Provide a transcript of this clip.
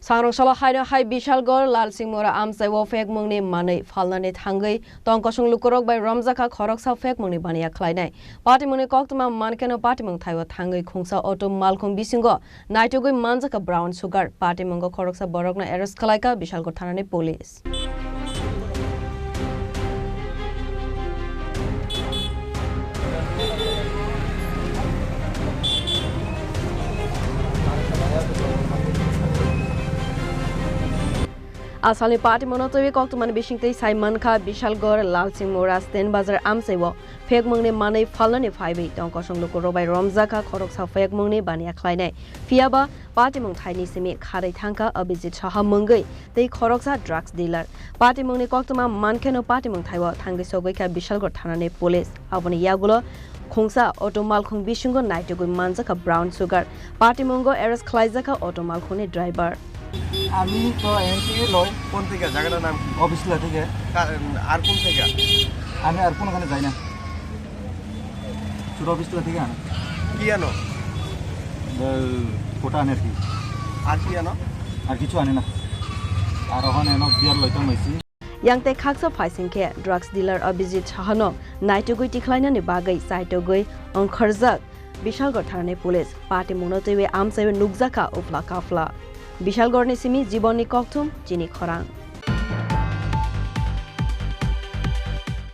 Sangrongsalo Hainohai Bishalgarh Lalsingmura Amchaio Phekmwngni Manwi Phalnani Thangwi Tongkosong Lukurokbai Romjakha Khoroksa Phekmwngni Baniya Khlainai Patimwngni Koktwma Mankheno Patimwng Thaio Tangwi Khungsa Malkhung Bisingo Naitogwi Manjakha Brown Suger Patimungo Khoroksa Borokno Khlaikha Bishalgarh Thanani Police. Asalni Patimwng Koktwma Bisingo Manjakha Bishalgarh Lalsingmura Sten Bazar Amchaio Phekmwngni Manwi Phalnani Thangwi Tongkosong Lukurokbai Romjakha Khoroksa Phekmwngni Baniya Khlainai Fiaba Patimwng Thaini Simi Kharai Thangka Abhijit Saha Mungwi Tei Khoroksa drugs dealer Patimwngni Koktwma Mankheno Patimwng Thaio Thangwi Sogwikha Bishalgarh Thanani Police Aboni Yagulo Khungsa Malkhung Bisingo Naitogwi Manjakha Brown Suger Patimungo Khlaikha Malkhungni driver আমি তো এনটি লই কোন থেকে জায়গাটার নাম কি অফিসলা থেকে আর কোন থেকে আমি আর কোনখানে যাই না ছোট অফিসলা থেকে আনা কি আনো কোটা আনে আর কি আনো আর কিছু আনে না আর ওখানে এনো বিয়ার লইতে মাইছি Yangte khaksa phaisingke drugs dealer Abhijit Sahano Naitogwi Khlainani bagai Naitogwi Kharjak Bishalgarh Thanani Police Patimwng Amchaio Nukjakha Upla Kafla Bishalgarh Simi Jiboni Koktwma Chini Khorang